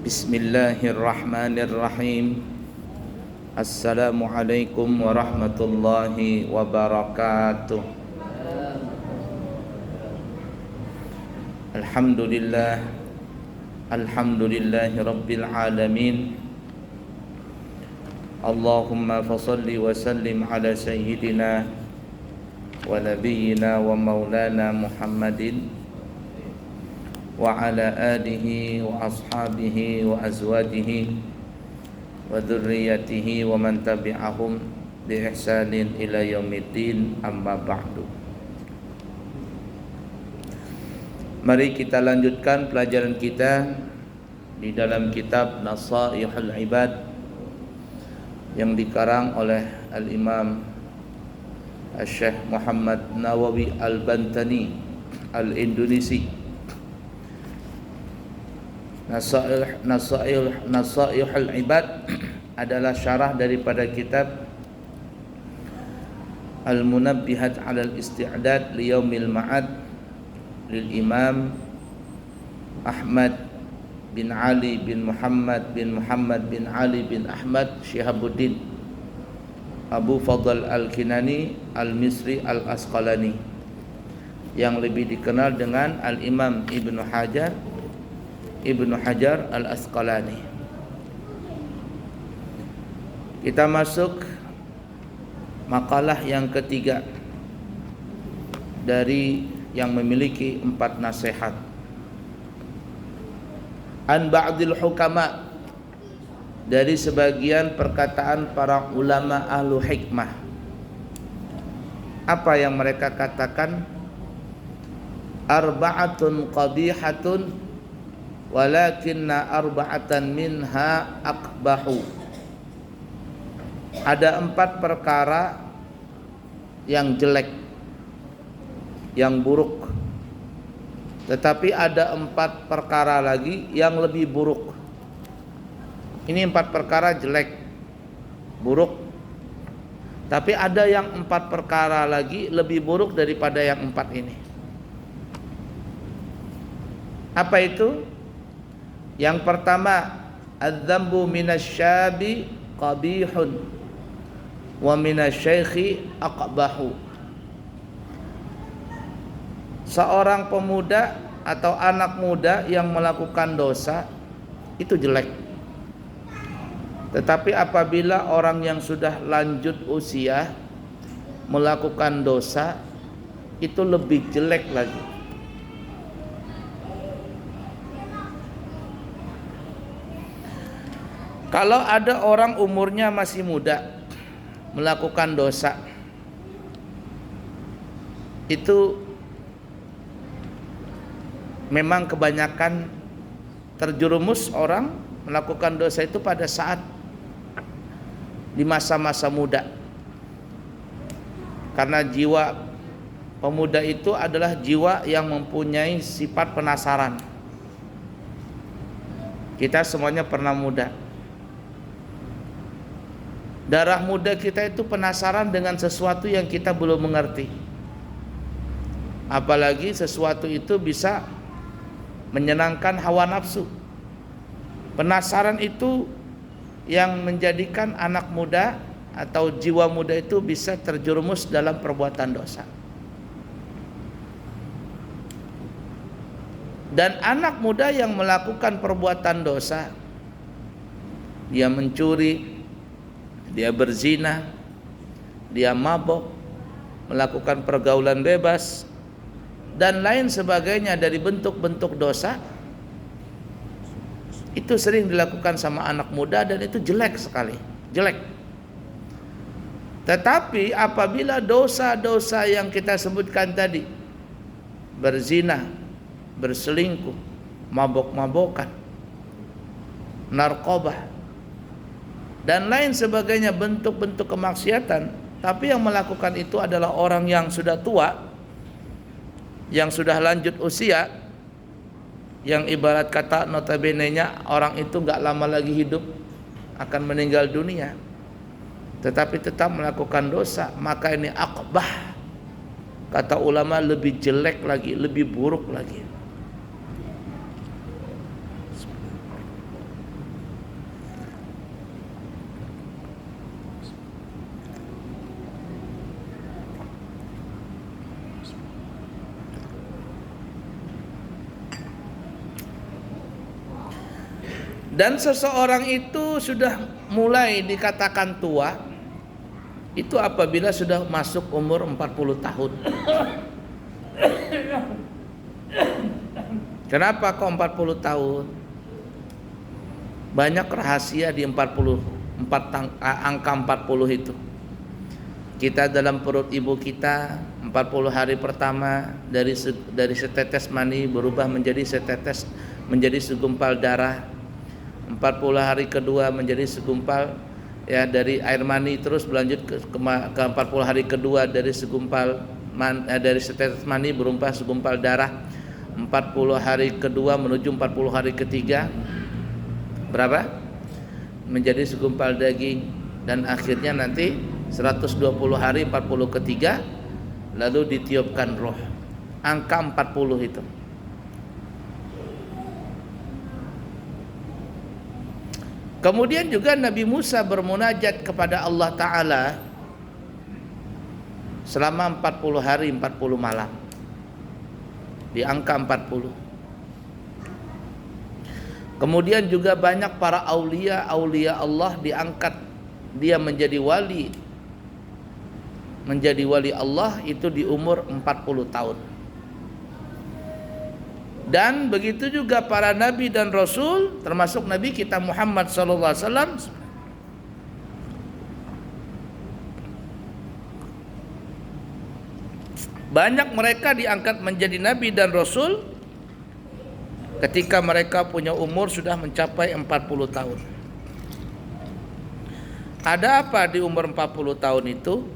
Bismillahirrahmanirrahim. Assalamualaikum warahmatullahi wabarakatuh. Alhamdulillah. Alhamdulillahi rabbil alamin. Allahumma fasalli wa sallim ala sayyidina wa nabiyyina wa maulana Muhammadin wa ala alihi wa ashabihi wa azwajihi wa dhurriyyatihi wa man tabi'ahum bi ihsanin ila yaumiddin, amma ba'du. Mari kita lanjutkan pelajaran kita di dalam kitab Nasaihul Ibad yang dikarang oleh Al-Imam Syekh Muhammad Nawawi Al-Bantani Al-Indonesi. Nasaihul Ibad adalah syarah daripada kitab Al-Munabbihat 'alal Isti'dad li Yaumil Ma'ad lil Imam Ahmad bin Ali bin Muhammad bin Ali bin Ahmad Syihabuddin Abu Fadl Al-Kinani Al-Misri Al-Asqalani, yang lebih dikenal dengan Al-Imam Ibnu Hajar Al-Asqalani. Kita masuk makalah yang ketiga dari yang memiliki 4 nasihat. An ba'dil hukama, dari sebagian perkataan para ulama ahlu hikmah. Apa yang mereka katakan? Arba'atun qabihatun walakinna arba'atan minha akbahu. Ada 4 perkara yang jelek, yang buruk, tetapi ada 4 perkara lagi yang lebih buruk. Ini 4 perkara jelek, buruk, tapi ada yang 4 perkara lagi lebih buruk daripada yang 4 ini. Apa itu? Yang pertama, adz-dzambu minasyabi qabihun wa minasyaikhi aqbahu. Seorang pemuda atau anak muda yang melakukan dosa itu jelek. Tetapi apabila orang yang sudah lanjut usia melakukan dosa, itu lebih jelek lagi. Kalau ada orang umurnya masih muda melakukan dosa, itu memang kebanyakan terjerumus orang melakukan dosa itu pada saat di masa-masa muda. Karena jiwa pemuda itu adalah jiwa yang mempunyai sifat penasaran. Kita semuanya pernah muda. Darah muda kita itu penasaran dengan sesuatu yang kita belum mengerti. Apalagi sesuatu itu bisa menyenangkan hawa nafsu. Penasaran itu yang menjadikan anak muda atau jiwa muda itu bisa terjerumus dalam perbuatan dosa. Dan anak muda yang melakukan perbuatan dosa, dia mencuri, dia berzina, dia mabok, melakukan pergaulan bebas, dan lain sebagainya dari bentuk-bentuk dosa, itu sering dilakukan sama anak muda dan itu jelek sekali, jelek. Tetapi apabila dosa-dosa yang kita sebutkan tadi, berzina, berselingkuh, mabok-mabokan, narkoba, dan lain sebagainya bentuk-bentuk kemaksiatan, tapi yang melakukan itu adalah orang yang sudah tua, yang sudah lanjut usia, yang ibarat kata notabene-nya orang itu gak lama lagi hidup, akan meninggal dunia, tetapi tetap melakukan dosa, maka ini akbah. Kata ulama lebih jelek lagi, lebih buruk lagi. Dan seseorang itu sudah mulai dikatakan tua itu apabila sudah masuk umur 40 tahun. Kenapa kok 40 tahun? Banyak rahasia di angka 40 itu. Kita dalam perut ibu kita 40 hari pertama dari setetes mani berubah menjadi segumpal darah. 40 hari kedua menjadi segumpal, ya, dari air mani, terus berlanjut ke 40 hari kedua dari dari setetes mani berubah segumpal darah. 40 hari kedua menuju 40 hari ketiga berapa? Menjadi segumpal daging, dan akhirnya nanti 120 hari 40 ketiga lalu ditiupkan roh. Angka 40 itu. Kemudian juga Nabi Musa bermunajat kepada Allah Ta'ala selama 40 hari 40 malam di angka 40. Kemudian juga banyak para aulia Allah diangkat, dia menjadi wali Allah itu di umur 40 tahun. Dan begitu juga para nabi dan rasul, termasuk nabi kita Muhammad sallallahu alaihi wasallam, banyak mereka diangkat menjadi nabi dan rasul ketika mereka punya umur sudah mencapai 40 tahun. Ada apa di umur 40 tahun itu?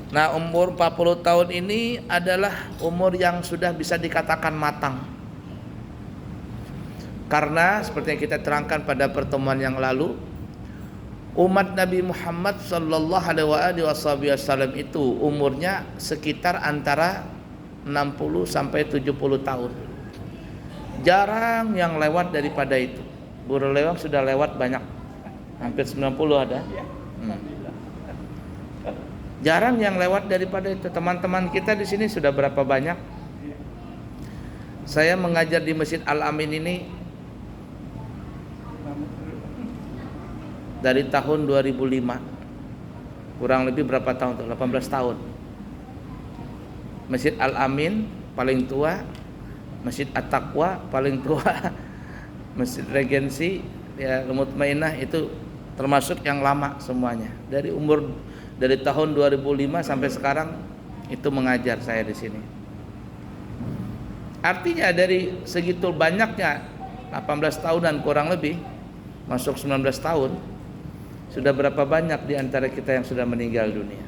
Nah, umur 40 tahun ini adalah umur yang sudah bisa dikatakan matang. Karena seperti yang kita terangkan pada pertemuan yang lalu, umat Nabi Muhammad sallallahu alaihi wasallam itu umurnya sekitar antara 60 sampai 70 tahun. Jarang yang lewat daripada itu. Burung lewang sudah lewat banyak. Hampir 90 ada. Jarang yang lewat daripada itu. Teman-teman kita di sini sudah berapa banyak? Saya mengajar di Masjid Al-Amin ini dari tahun 2005. Kurang lebih berapa tahun? 18 tahun. Masjid Al-Amin paling tua, Masjid At-Taqwa paling tua, Masjid Regensi, ya, Mutmainah itu termasuk yang lama semuanya. Dari tahun 2005 sampai sekarang itu mengajar saya di sini. Artinya dari segitu banyaknya 18 tahunan kurang lebih masuk 19 tahun, sudah berapa banyak di antara kita yang sudah meninggal dunia.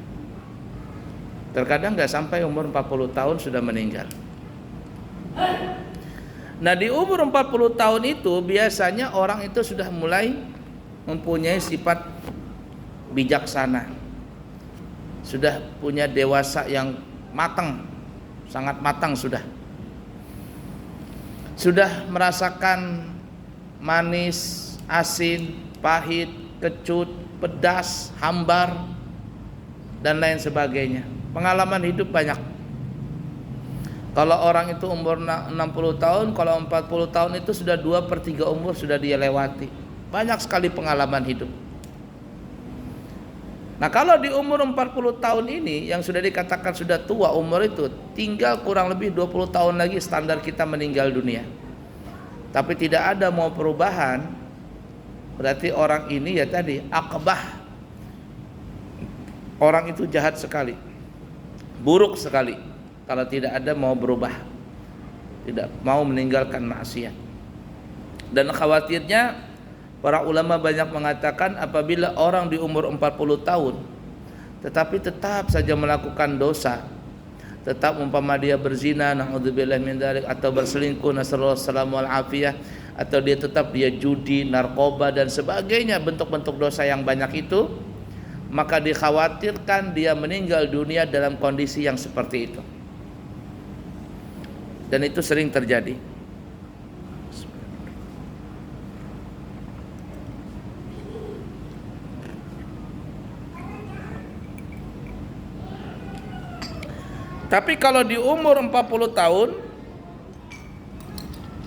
Terkadang nggak sampai umur 40 tahun sudah meninggal. Nah, di umur 40 tahun itu biasanya orang itu sudah mulai mempunyai sifat bijaksana. Sudah punya dewasa yang matang, sangat matang sudah. Sudah merasakan manis, asin, pahit, kecut, pedas, hambar, dan lain sebagainya. Pengalaman hidup banyak. Kalau orang itu umur 60 tahun, kalau 40 tahun itu sudah 2/3 umur sudah dia lewati. Banyak sekali pengalaman hidup. Nah, kalau di umur 40 tahun ini yang sudah dikatakan sudah tua umur itu, tinggal kurang lebih 20 tahun lagi standar kita meninggal dunia. Tapi tidak ada mau perubahan, berarti orang ini ya tadi akbah. Orang itu jahat sekali, buruk sekali kalau tidak ada mau berubah, tidak mau meninggalkan maksiat. Dan khawatirnya para ulama banyak mengatakan apabila orang di umur 40 tahun tetapi tetap saja melakukan dosa, tetap umpama dia berzina, naudzubillah min dzalik, atau berselingkuh, nasallallahu alaihi, atau dia tetap judi, narkoba dan sebagainya, bentuk-bentuk dosa yang banyak itu, maka dikhawatirkan dia meninggal dunia dalam kondisi yang seperti itu. Dan itu sering terjadi. Tapi kalau di umur 40 tahun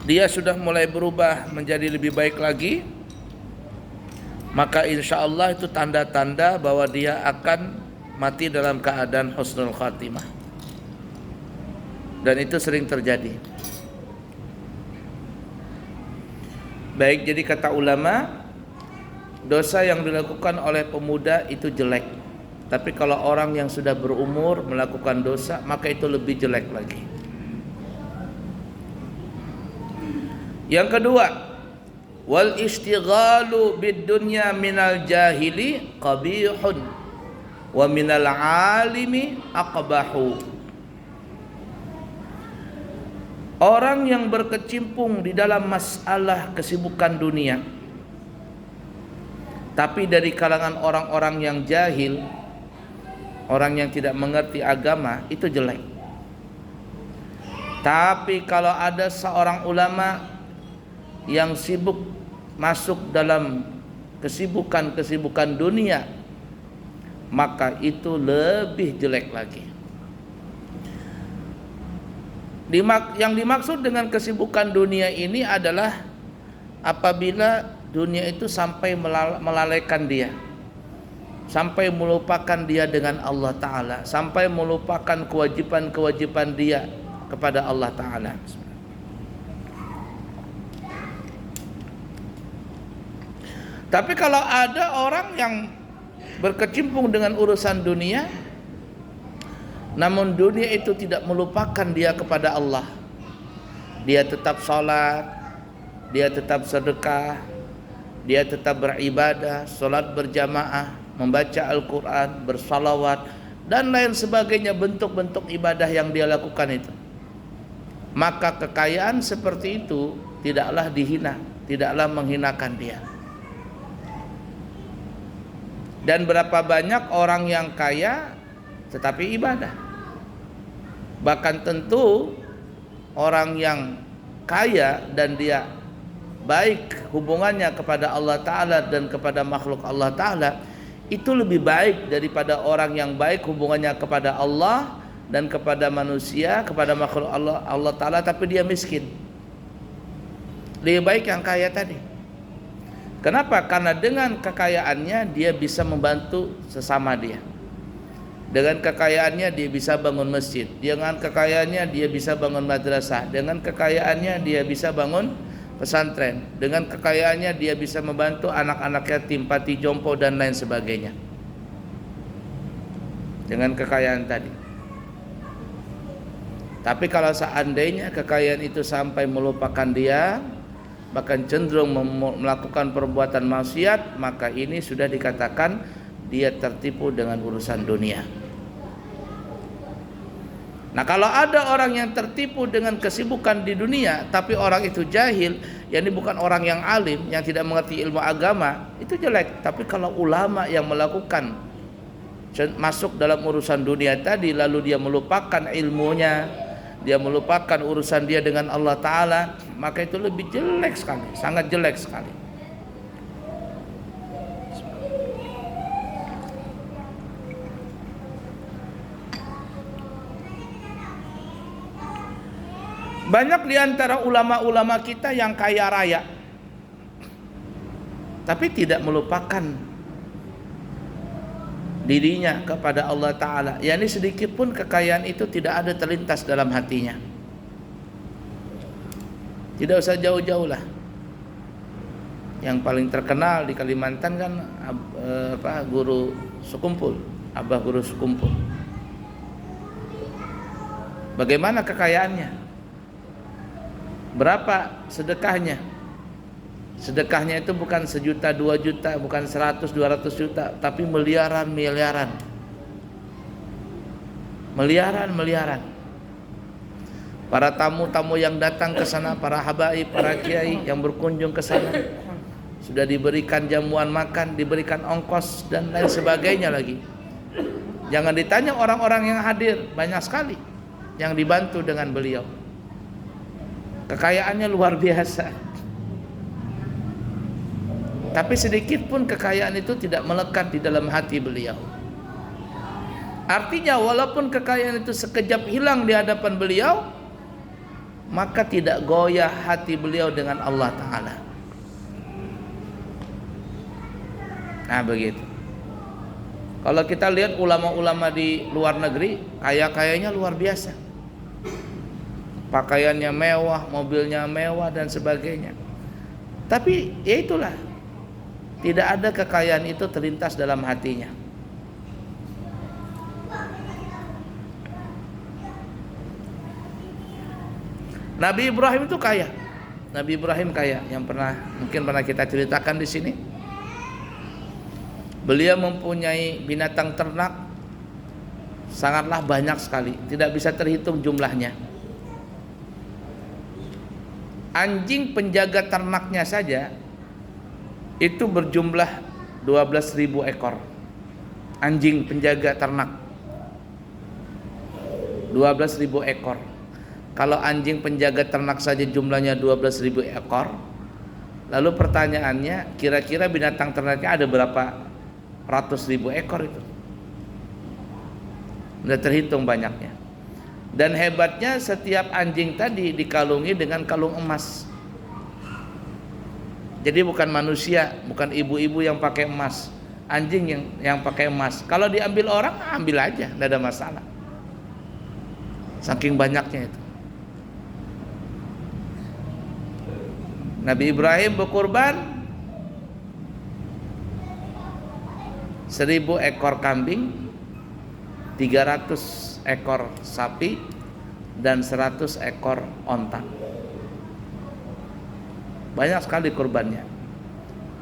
dia sudah mulai berubah menjadi lebih baik lagi, maka insya Allah itu tanda-tanda bahwa dia akan mati dalam keadaan husnul khatimah. Dan itu sering terjadi. Baik, jadi kata ulama, dosa yang dilakukan oleh pemuda itu jelek. Tapi kalau orang yang sudah berumur melakukan dosa, maka itu lebih jelek lagi. Yang kedua, wal istighalu bid dunya minal jahili qabihun wa minal alimi aqbahu. Orang yang berkecimpung di dalam masalah kesibukan dunia, tapi dari kalangan orang-orang yang jahil, orang yang tidak mengerti agama, itu jelek. Tapi kalau ada seorang ulama yang sibuk masuk dalam kesibukan-kesibukan dunia, maka itu lebih jelek lagi. Yang dimaksud dengan kesibukan dunia ini adalah apabila dunia itu sampai melalaikan dia, sampai melupakan dia dengan Allah Ta'ala, sampai melupakan kewajiban-kewajiban dia kepada Allah Ta'ala. Tapi kalau ada orang yang berkecimpung dengan urusan dunia, namun dunia itu tidak melupakan dia kepada Allah, dia tetap sholat, dia tetap sedekah, dia tetap beribadah, sholat berjamaah, membaca Al-Quran, bersalawat, dan lain sebagainya, bentuk-bentuk ibadah yang dia lakukan itu, maka kekayaan seperti itu tidaklah dihina, tidaklah menghinakan dia. Dan berapa banyak orang yang kaya tetapi ibadah. Bahkan tentu orang yang kaya dan dia baik hubungannya kepada Allah Ta'ala dan kepada makhluk Allah Ta'ala, itu lebih baik daripada orang yang baik hubungannya kepada Allah dan kepada manusia, kepada makhluk Allah Ta'ala, tapi dia miskin. Lebih baik yang kaya tadi. Kenapa? Karena dengan kekayaannya dia bisa membantu sesama dia. Dengan kekayaannya dia bisa bangun masjid. Dengan kekayaannya dia bisa bangun madrasah. Dengan kekayaannya dia bisa bangun pesantren. Dengan kekayaannya dia bisa membantu anak-anak yatim, panti jompo dan lain sebagainya. Dengan kekayaan tadi. Tapi kalau seandainya kekayaan itu sampai melupakan dia, bahkan cenderung melakukan perbuatan maksiat, maka ini sudah dikatakan dia tertipu dengan urusan dunia. Nah, kalau ada orang yang tertipu dengan kesibukan di dunia, tapi orang itu jahil, yakni bukan orang yang alim, yang tidak mengerti ilmu agama, itu jelek. Tapi kalau ulama yang melakukan masuk dalam urusan dunia tadi, lalu dia melupakan ilmunya, dia melupakan urusan dia dengan Allah Ta'ala, maka itu lebih jelek sekali, sangat jelek sekali. Banyak di antara ulama-ulama kita yang kaya raya, tapi tidak melupakan dirinya kepada Allah Ta'ala. Yani sedikit pun kekayaan itu tidak ada terlintas dalam hatinya. Tidak usah jauh-jauh lah. Yang paling terkenal di Kalimantan kan Guru Sekumpul, Abah Guru Sekumpul. Bagaimana kekayaannya? Berapa sedekahnya? Sedekahnya itu bukan 1 juta, 2 juta, bukan 100, 200 juta, tapi miliaran. Para tamu-tamu yang datang ke sana, para habaib, para kiai yang berkunjung ke sana, sudah diberikan jamuan makan, diberikan ongkos dan lain sebagainya lagi. Jangan ditanya orang-orang yang hadir, banyak sekali yang dibantu dengan beliau. Kekayaannya luar biasa. Tapi sedikit pun kekayaan itu tidak melekat di dalam hati beliau. Artinya walaupun kekayaan itu sekejap hilang di hadapan beliau, maka tidak goyah hati beliau dengan Allah Ta'ala. Nah begitu. Kalau kita lihat ulama-ulama di luar negeri, kaya-kayanya luar biasa, pakaiannya mewah, mobilnya mewah dan sebagainya. Tapi ya itulah, tidak ada kekayaan itu terlintas dalam hatinya. Nabi Ibrahim itu kaya. Nabi Ibrahim kaya, yang mungkin pernah kita ceritakan di sini. Beliau mempunyai binatang ternak sangatlah banyak sekali, tidak bisa terhitung jumlahnya. Anjing penjaga ternaknya saja itu berjumlah 12.000 ekor. Anjing penjaga ternak 12.000 ekor. Kalau anjing penjaga ternak saja jumlahnya 12.000 ekor, lalu pertanyaannya, kira-kira binatang ternaknya ada berapa ratus ribu ekor itu? Sudah terhitung banyaknya. Dan hebatnya, setiap anjing tadi dikalungi dengan kalung emas. Jadi bukan manusia, bukan ibu-ibu yang pakai emas, anjing yang pakai emas. Kalau diambil orang, ambil aja, tidak ada masalah. Saking banyaknya itu. Nabi Ibrahim berkurban 1.000 ekor kambing, 300 ekor sapi, dan 100 ekor onta. Banyak sekali kurbannya.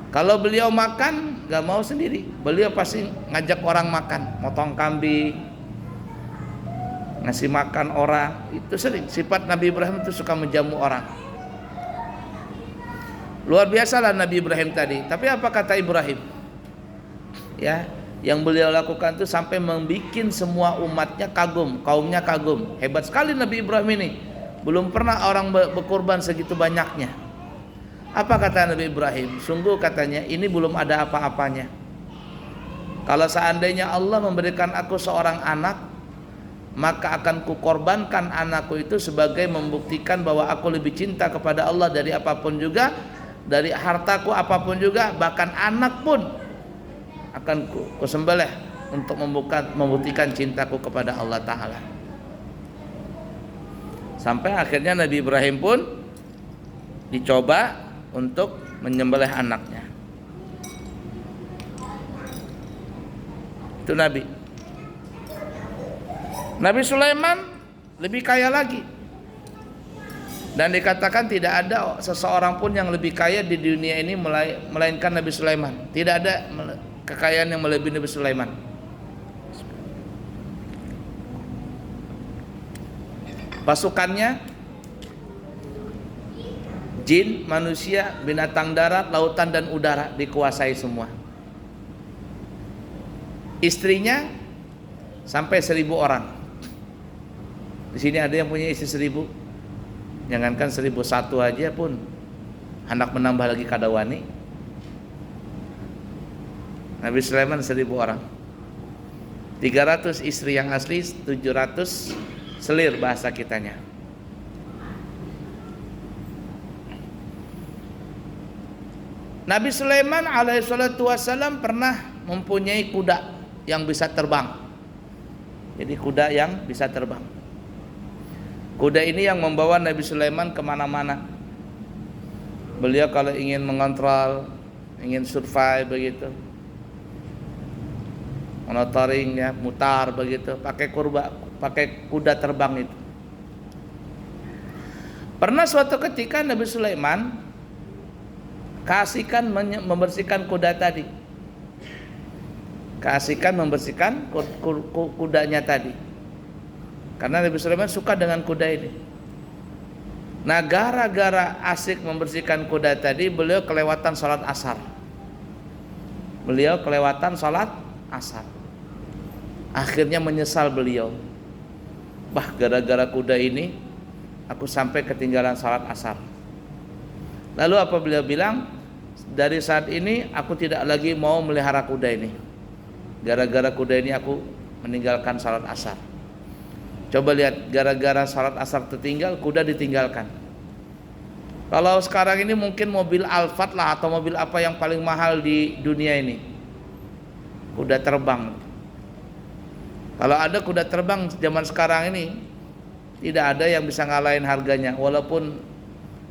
Kalau beliau makan, gak mau sendiri, beliau pasti ngajak orang makan, motong kambing, ngasih makan orang. Itu sering, sifat Nabi Ibrahim itu suka menjamu orang. Luar biasa lah Nabi Ibrahim tadi. Tapi apa kata Ibrahim? Ya, yang beliau lakukan itu sampai membuat semua umatnya kagum, kaumnya kagum. Hebat sekali Nabi Ibrahim ini. Belum pernah orang berkorban segitu banyaknya. Apa kata Nabi Ibrahim? Sungguh katanya, ini belum ada apa-apanya. Kalau seandainya Allah memberikan aku seorang anak, maka akan kukorbankan anakku itu sebagai membuktikan bahwa aku lebih cinta kepada Allah dari apapun juga, dari hartaku apapun juga, bahkan anak pun akan kusembelih untuk membuktikan cintaku kepada Allah Ta'ala. Sampai akhirnya Nabi Ibrahim pun dicoba untuk menyembelih anaknya. Itu Nabi. Nabi Sulaiman lebih kaya lagi. Dan dikatakan tidak ada seseorang pun yang lebih kaya di dunia ini melainkan Nabi Sulaiman. Tidak ada kekayaan yang melebihi Nabi Sulaiman. Pasukannya jin, manusia, binatang darat, lautan dan udara dikuasai semua. Istrinya sampai 1.000 orang. Di sini ada yang punya istri 1.000. Jangankan 1.001 aja pun hendak menambah lagi kadawani. Nabi Sulaiman 1.000 orang, 300 istri yang asli, 700 selir bahasa kitanya. Nabi Sulaiman alaihissalatu wassalam pernah mempunyai kuda yang bisa terbang. Jadi kuda yang bisa terbang. Kuda ini yang membawa Nabi Sulaiman kemana-mana. Beliau kalau ingin mengontrol, ingin survive begitu, monitoring ya, mutar begitu, pakai kuda terbang itu. Pernah suatu ketika Nabi Sulaiman keasikan membersihkan kuda tadi. Keasikan membersihkan kudanya tadi. Karena Nabi Sulaiman suka dengan kuda ini. Nah, gara-gara asik membersihkan kuda tadi, beliau kelewatan sholat asar. Beliau kelewatan sholat asar. Akhirnya menyesal beliau. Bah, gara-gara kuda ini aku sampai ketinggalan sholat asar. Lalu apa beliau bilang? Dari saat ini aku tidak lagi mau melihara kuda ini. Gara-gara kuda ini aku meninggalkan sholat asar. Coba lihat, gara-gara salat asar tertinggal, kuda ditinggalkan. Kalau sekarang ini mungkin mobil Alphard lah, atau mobil apa yang paling mahal di dunia ini, kuda terbang. Kalau ada kuda terbang zaman sekarang ini, tidak ada yang bisa ngalahin harganya. Walaupun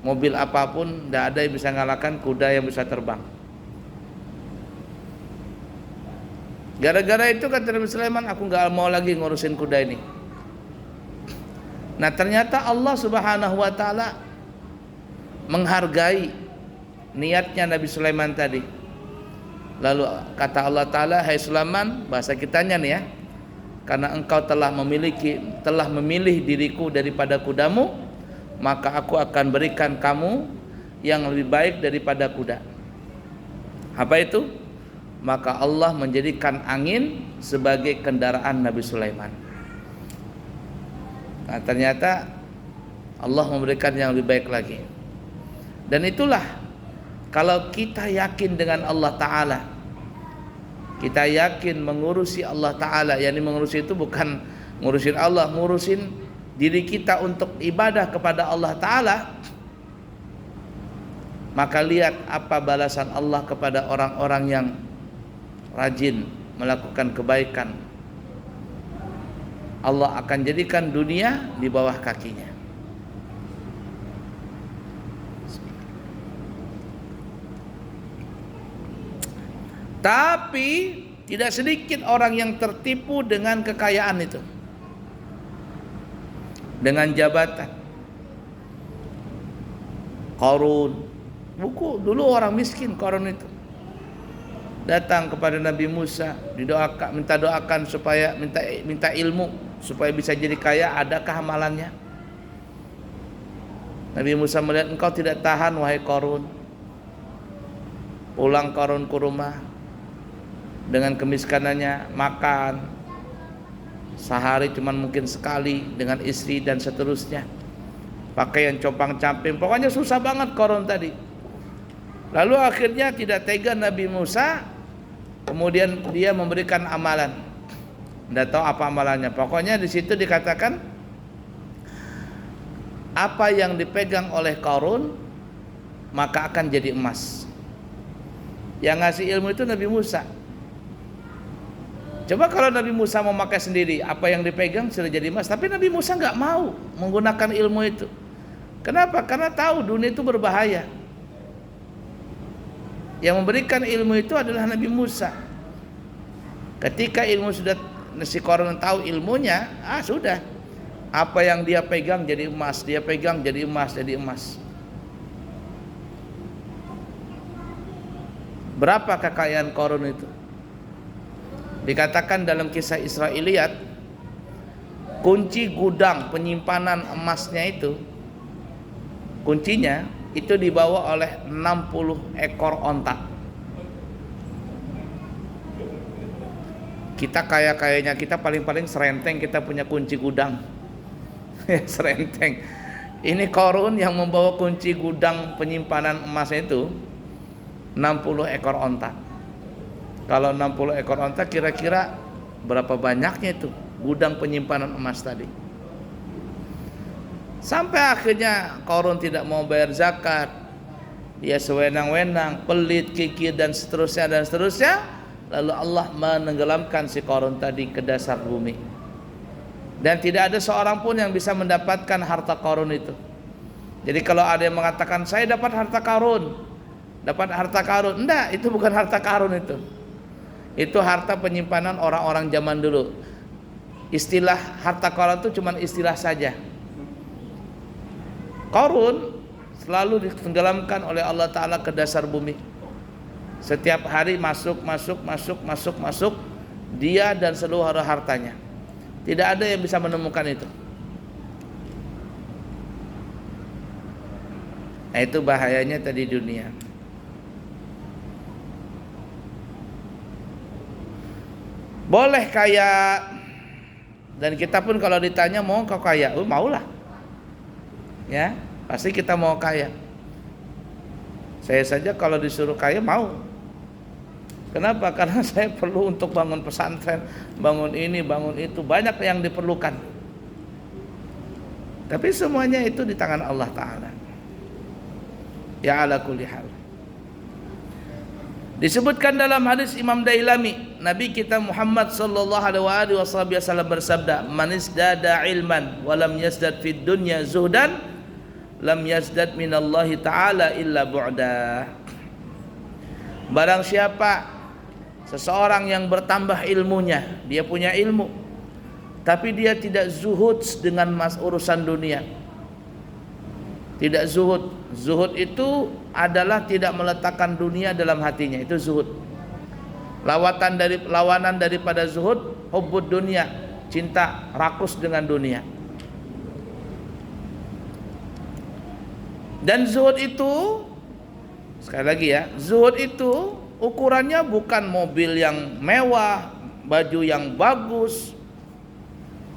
mobil apapun, tidak ada yang bisa ngalahkan kuda yang bisa terbang. Gara-gara itu kata Nabi Sulaiman, aku nggak mau lagi ngurusin kuda ini. Nah ternyata Allah Subhanahu wa ta'ala menghargai niatnya Nabi Sulaiman tadi. Lalu kata Allah Ta'ala, hai Sulaiman, bahasa kitanya nih ya, karena engkau telah memilih diriku daripada kudamu, maka aku akan berikan kamu yang lebih baik daripada kuda. Apa itu? Maka Allah menjadikan angin sebagai kendaraan Nabi Sulaiman. Nah ternyata Allah memberikan yang lebih baik lagi. Dan itulah, kalau kita yakin dengan Allah Ta'ala, kita yakin mengurusi Allah Ta'ala, yakni mengurusi itu bukan ngurusin Allah, ngurusin diri kita untuk ibadah kepada Allah Ta'ala, maka lihat apa balasan Allah kepada orang-orang yang rajin melakukan kebaikan. Allah akan jadikan dunia di bawah kakinya. Tapi tidak sedikit orang yang tertipu dengan kekayaan itu, dengan jabatan. Qarun, dulu orang miskin Qarun itu, datang kepada Nabi Musa, minta doakan supaya minta ilmu supaya bisa jadi kaya. Adakah amalannya? Nabi Musa melihat, engkau tidak tahan wahai Qarun. Pulang Qarun ke rumah dengan kemiskinannya, makan sehari cuman mungkin sekali dengan istri dan seterusnya, pakaian compang-camping, pokoknya susah banget Qarun tadi. Lalu akhirnya tidak tega Nabi Musa, kemudian dia memberikan amalan. Tidak tahu apa amalannya. Pokoknya di situ dikatakan apa yang dipegang oleh Qarun maka akan jadi emas. Yang ngasih ilmu itu Nabi Musa. Coba kalau Nabi Musa mau pakai sendiri, apa yang dipegang sudah jadi emas. Tapi Nabi Musa nggak mau menggunakan ilmu itu. Kenapa? Karena tahu dunia itu berbahaya. Yang memberikan ilmu itu adalah Nabi Musa. Ketika ilmu sudah, si Qarun tahu ilmunya, sudah. Apa yang dia pegang jadi emas, dia pegang jadi emas, jadi emas. Berapa kekayaan Qarun itu? Dikatakan dalam kisah Israiliyat, kunci gudang penyimpanan emasnya itu, kuncinya itu dibawa oleh 60 ekor onta. Kita kayaknya kita paling-paling serenteng kita punya kunci gudang. Serenteng. Ini Qarun yang membawa kunci gudang penyimpanan emasnya itu 60 ekor onta. Kalau 60 ekor onta kira-kira berapa banyaknya itu gudang penyimpanan emas tadi. Sampai akhirnya Qarun tidak mau bayar zakat. Dia sewenang-wenang, pelit, kikir dan seterusnya. Lalu Allah menenggelamkan si Qarun tadi ke dasar bumi. Dan tidak ada seorang pun yang bisa mendapatkan harta Qarun itu. Jadi kalau ada yang mengatakan saya dapat harta Qarun, enggak, itu bukan harta Qarun itu. Itu harta penyimpanan orang-orang zaman dulu. Istilah harta Qarun itu cuma istilah saja. Qarun selalu ditenggelamkan oleh Allah Ta'ala ke dasar bumi. Setiap hari masuk, dia dan seluruh hartanya. Tidak ada yang bisa menemukan itu. Nah, itu bahayanya tadi dunia. Boleh kaya, dan kita pun kalau ditanya mau kau kaya, maulah. Ya, pasti kita mau kaya. Saya saja kalau disuruh kaya mau. Kenapa? Karena saya perlu untuk bangun pesantren, bangun ini, bangun itu, banyak yang diperlukan. Tapi semuanya itu di tangan Allah Ta'ala. Ya ala kulli hal. Disebutkan dalam hadis Imam Dailami, Nabi kita Muhammad sallallahu alaihi wasallam bersabda, "Man isdada ilman wa lam yazdad fid dunya zuhdan, lam yazdad minallahi ta'ala illa bu'da." Barang siapa seseorang yang bertambah ilmunya, dia punya ilmu, tapi dia tidak zuhud dengan urusan dunia. Tidak zuhud. Zuhud itu adalah tidak meletakkan dunia dalam hatinya, itu zuhud. Lawanan daripada zuhud, hubbud dunia, cinta rakus dengan dunia. Dan zuhud itu, sekali lagi ya, zuhud itu ukurannya bukan mobil yang mewah, baju yang bagus,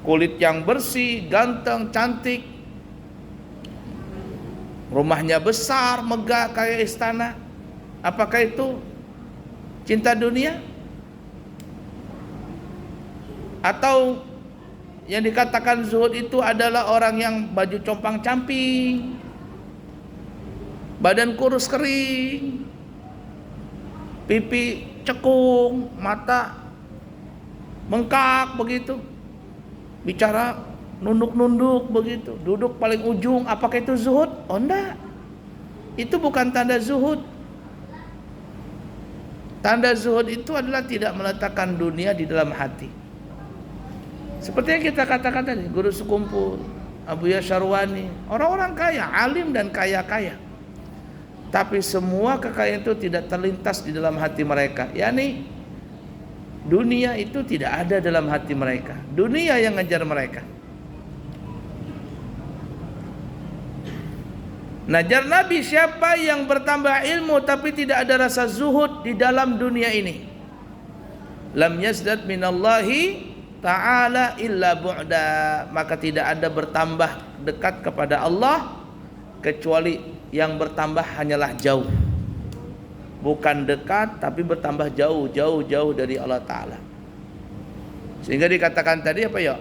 kulit yang bersih, ganteng, cantik, rumahnya besar, megah kayak istana. Apakah itu cinta dunia? Atau yang dikatakan zuhud itu adalah orang yang baju compang-camping, badan kurus kering, pipi cekung, mata bengkak begitu, bicara nunduk-nunduk begitu, duduk paling ujung. Apakah itu zuhud? Oh enggak, itu bukan tanda zuhud. Tanda zuhud itu adalah tidak meletakkan dunia di dalam hati. Seperti yang kita katakan tadi, guru sekumpul, Abuya Syarwani, orang-orang kaya, alim dan kaya-kaya, tapi semua kekayaan itu tidak terlintas di dalam hati mereka. Yani dunia itu tidak ada dalam hati mereka, dunia yang ngejar mereka. Najar Nabi, siapa yang bertambah ilmu tapi tidak ada rasa zuhud di dalam dunia ini, lam yazdad minallahi ta'ala illa bu'da, maka tidak ada bertambah dekat kepada Allah kecuali yang bertambah hanyalah jauh. Bukan dekat tapi bertambah jauh, jauh dari Allah Ta'ala. Sehingga dikatakan tadi apa ya?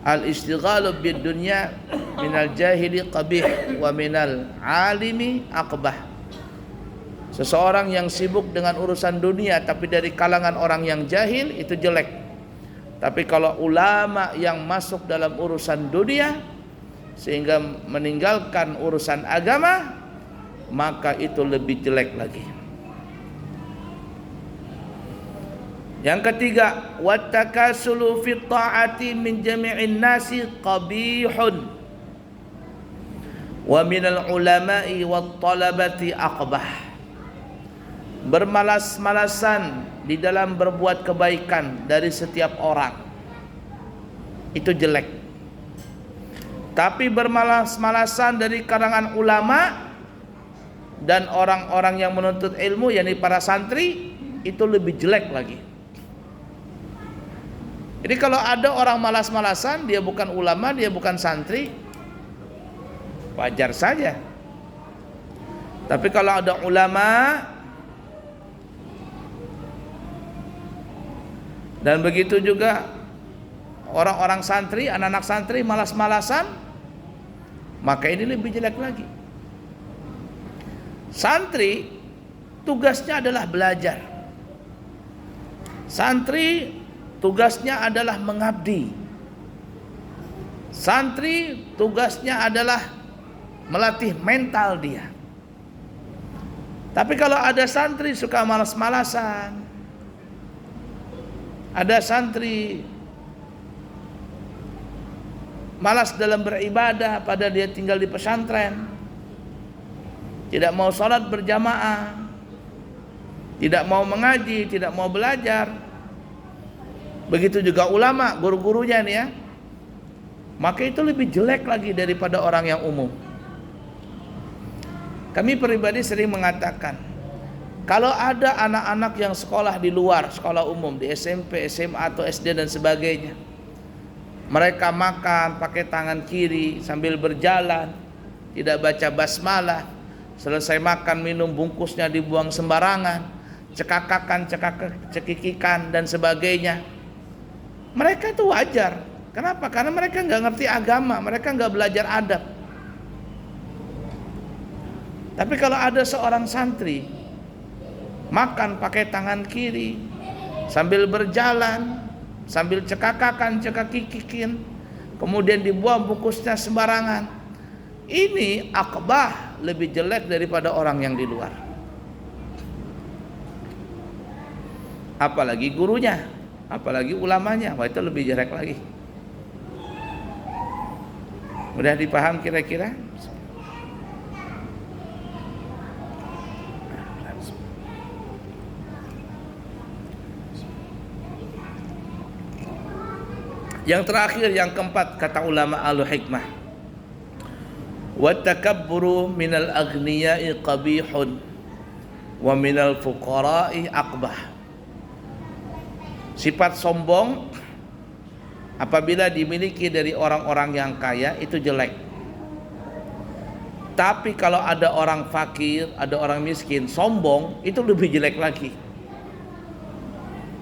Al-istighalu bid dunya minal jahili qabih wa minal alimi aqbah. Seseorang yang sibuk dengan urusan dunia tapi dari kalangan orang yang jahil itu jelek. Tapi kalau ulama yang masuk dalam urusan dunia sehingga meninggalkan urusan agama, maka itu lebih jelek lagi. Yang ketiga, wattakasulu fi ta'ati min jami'in nasi qabihun wa minal ulama'i wat talabati aqbah. Bermalas-malasan di dalam berbuat kebaikan dari setiap orang itu jelek. Tapi bermalas-malasan dari kalangan ulama dan orang-orang yang menuntut ilmu, yakni para santri, itu lebih jelek lagi. Jadi kalau ada orang malas-malasan, dia bukan ulama, dia bukan santri, wajar saja. Tapi kalau ada ulama dan begitu juga orang-orang santri, anak-anak santri malas-malasan, maka ini lebih jelek lagi. Santri tugasnya adalah belajar. Santri tugasnya adalah mengabdi. Santri tugasnya adalah melatih mental dia. Tapi kalau ada santri suka malas-malasan, ada santri malas dalam beribadah padahal dia tinggal di pesantren, tidak mau sholat berjamaah, tidak mau mengaji, tidak mau belajar. Begitu juga ulama, guru-gurunya nih ya, maka itu lebih jelek lagi daripada orang yang umum. Kami pribadi sering mengatakan, kalau ada anak-anak yang sekolah di luar, sekolah umum, di SMP, SMA atau SD dan sebagainya, mereka makan pakai tangan kiri sambil berjalan, tidak baca basmalah, selesai makan minum bungkusnya dibuang sembarangan, cekakikan dan sebagainya. Mereka itu wajar, Kenapa? Karena mereka nggak ngerti agama, mereka nggak belajar adab. Tapi kalau ada seorang santri makan pakai tangan kiri, sambil berjalan, sambil cekakikin, kemudian dibuang bungkusnya sembarangan, ini akbah, lebih jelek daripada orang yang di luar. Apalagi gurunya, apalagi ulamanya, wah itu lebih jelek lagi. Udah dipaham kira-kira? Yang terakhir, yang keempat, kata ulama ahlu hikmah, wa takabburu minal aghniyai qabihun wa minal fuqara'i aqbah. Sifat sombong apabila dimiliki dari orang-orang yang kaya itu jelek. Tapi kalau ada orang fakir, ada orang miskin, sombong, itu lebih jelek lagi.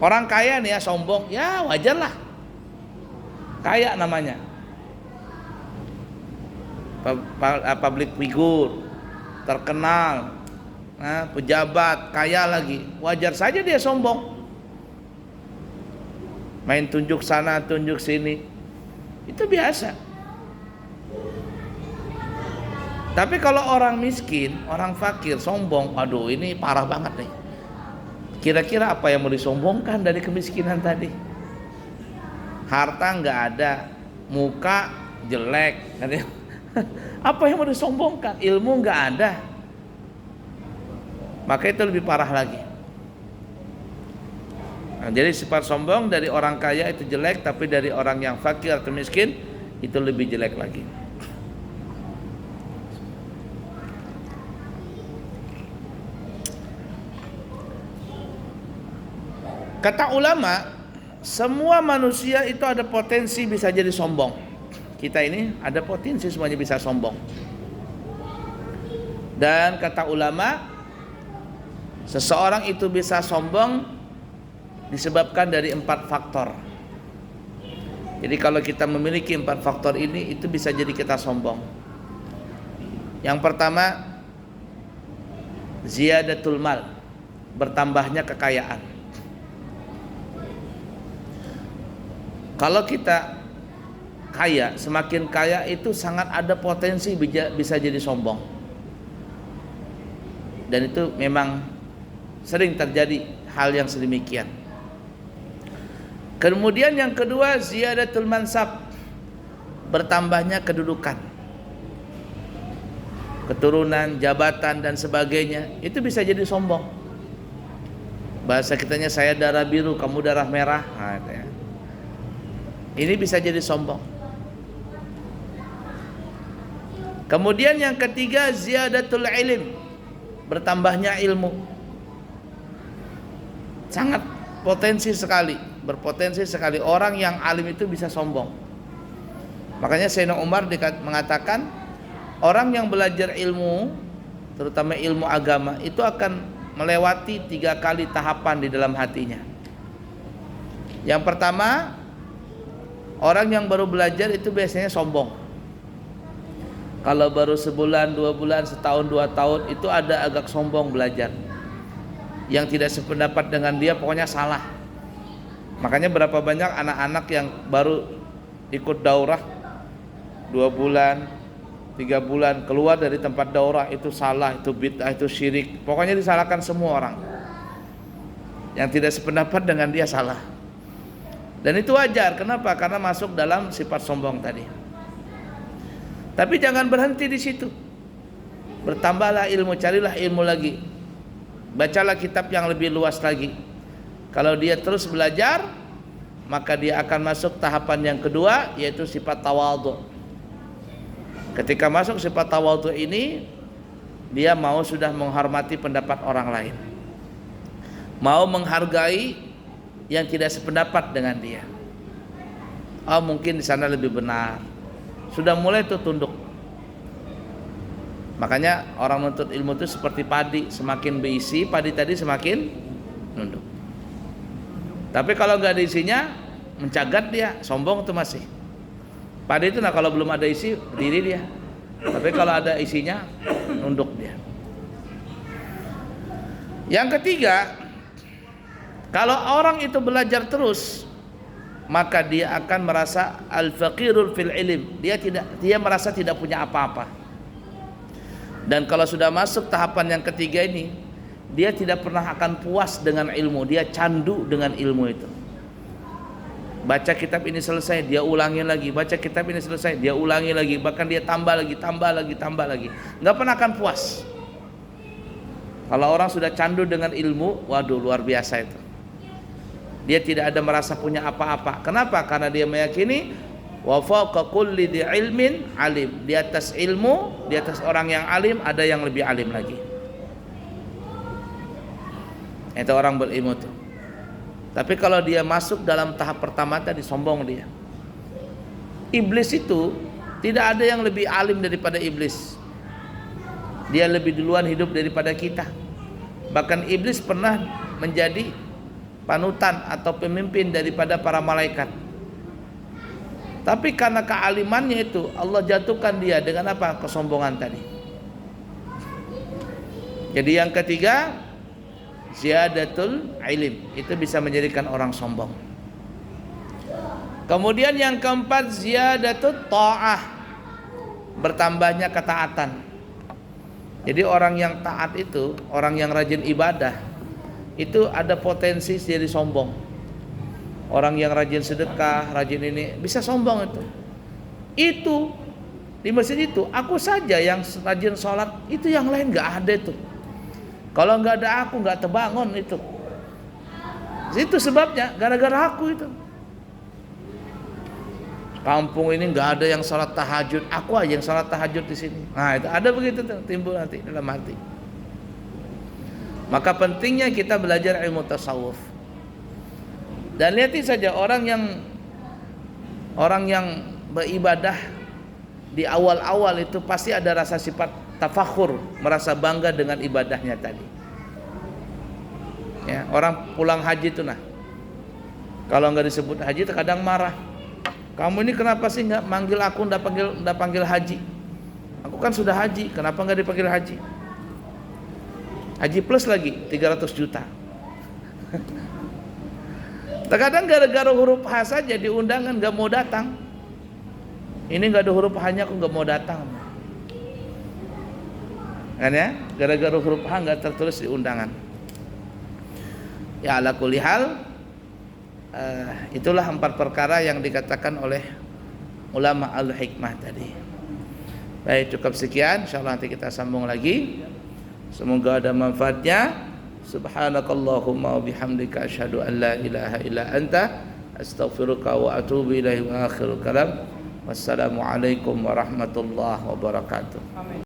Orang kaya nih ya sombong, ya wajar lah, kaya namanya, public figure, terkenal, pejabat, kaya lagi, wajar saja dia sombong. Main tunjuk sana, tunjuk sini, itu biasa. Tapi kalau orang miskin, orang fakir, sombong, aduh ini parah banget nih. Kira-kira apa yang mau disombongkan dari kemiskinan tadi? Harta nggak ada, muka jelek, apa yang mau disombongkan? Ilmu nggak ada, maka itu lebih parah lagi. Nah, jadi sifat sombong dari orang kaya itu jelek, tapi dari orang yang fakir atau miskin itu lebih jelek lagi. Kata ulama, semua manusia itu ada potensi bisa jadi sombong. Kita ini ada potensi semuanya bisa sombong. Dan kata ulama, seseorang itu bisa sombong disebabkan dari 4 faktor. Jadi kalau kita memiliki 4 faktor ini, itu bisa jadi kita sombong. Yang pertama, ziyadatul mal, bertambahnya kekayaan. Kalau kita kaya, semakin kaya itu sangat ada potensi bisa jadi sombong. Dan itu memang sering terjadi hal yang sedemikian. Kemudian yang kedua, ziyadatul mansab, bertambahnya kedudukan, keturunan, jabatan dan sebagainya, itu bisa jadi sombong. Bahasa kitanya, saya darah biru, kamu darah merah. Nah, ya. Ini bisa jadi sombong. Kemudian yang ketiga, ziyadatul ilm, bertambahnya ilmu. Sangat potensi sekali, berpotensi sekali orang yang alim itu bisa sombong. Makanya Sayyidina Umar mengatakan, orang yang belajar ilmu, terutama ilmu agama, itu akan melewati 3 kali tahapan di dalam hatinya. Yang pertama, orang yang baru belajar itu biasanya sombong. Kalau baru sebulan, 2 bulan, setahun, 2 tahun, itu ada agak sombong belajar. Yang tidak sependapat dengan dia pokoknya salah. Makanya berapa banyak anak-anak yang baru ikut daurah 2 bulan, 3 bulan, keluar dari tempat daurah itu salah, itu bid'ah, itu syirik. Pokoknya disalahkan semua orang. Yang tidak sependapat dengan dia salah. Dan itu wajar. Kenapa? Karena masuk dalam sifat sombong tadi. Tapi jangan berhenti di situ. Bertambahlah ilmu, carilah ilmu lagi. Bacalah kitab yang lebih luas lagi. Kalau dia terus belajar, maka dia akan masuk tahapan yang kedua, yaitu sifat tawadhu. Ketika masuk sifat tawadhu ini, dia mau sudah menghormati pendapat orang lain, mau menghargai yang tidak sependapat dengan dia. Oh, mungkin di sana lebih benar. Sudah mulai tuh tunduk. Makanya orang menuntut ilmu itu seperti padi, semakin berisi padi tadi semakin nunduk. Tapi kalau nggak ada isinya, mencagat dia, sombong tuh masih. Padi itu nah kalau belum ada isi berdiri dia. Tapi kalau ada isinya nunduk dia. Yang ketiga, kalau orang itu belajar terus, maka dia akan merasa al-faqirul fil ilm. Dia merasa tidak punya apa-apa. Dan kalau sudah masuk tahapan yang ketiga ini, dia tidak pernah akan puas dengan ilmu. Dia candu dengan ilmu itu. Baca kitab ini selesai, dia ulangi lagi. Baca kitab ini selesai, dia ulangi lagi. Bahkan dia tambah lagi. Nggak pernah akan puas. Kalau orang sudah candu dengan ilmu, waduh luar biasa itu. Dia tidak ada merasa punya apa-apa. Kenapa? Karena dia meyakini wa fawqa kulli dhi ilmin alim. Di atas ilmu, di atas orang yang alim ada yang lebih alim lagi. Itu orang berilmu tuh. Tapi kalau dia masuk dalam tahap pertama tadi, sombong dia. Iblis itu tidak ada yang lebih alim daripada iblis. Dia lebih duluan hidup daripada kita. Bahkan iblis pernah menjadi panutan atau pemimpin daripada para malaikat. Tapi karena kealimannya itu, Allah jatuhkan dia dengan apa? Kesombongan tadi. Jadi yang ketiga, ziyadatul ilm, itu bisa menjadikan orang sombong. Kemudian yang keempat, ziyadatut ta'ah, bertambahnya ketaatan. Jadi orang yang taat itu, orang yang rajin ibadah, itu ada potensi jadi sombong. Orang yang rajin sedekah, rajin ini, bisa sombong itu. Itu di masjid itu, aku saja yang rajin sholat, itu yang lain nggak ada itu. Kalau nggak ada aku nggak terbangun itu. Itu sebabnya gara-gara aku itu. Kampung ini nggak ada yang sholat tahajud, aku aja yang sholat tahajud di sini. Nah itu ada begitu tuh, timbul nanti dalam hati. Maka pentingnya kita belajar ilmu tasawuf. Dan lihatin saja orang yang beribadah di awal-awal itu pasti ada rasa sifat tafakhur, merasa bangga dengan ibadahnya tadi. Ya, orang pulang haji itu nah, kalau nggak disebut haji terkadang marah. Kamu ini kenapa sih nggak manggil aku, nggak panggil haji? Aku kan sudah haji, kenapa nggak dipanggil haji? Haji plus lagi 300 juta. Terkadang gara-gara huruf H saja di undangan nggak mau datang. Ini nggak ada huruf H-nya, aku nggak mau datang. Kan ya, gara-gara huruf H nggak tertulis di undangan. Ya ala kulli hal, itulah 4 perkara yang dikatakan oleh ulama al-hikmah tadi. Baik, cukup sekian, insyaallah nanti kita sambung lagi. Semoga ada manfaatnya. Subhanakallahumma wa bihamdika asyhadu an la ilaha illa anta astaghfiruka wa atubu ilaihi wa akhirul kalam. Wassalamualaikum warahmatullahi wabarakatuh.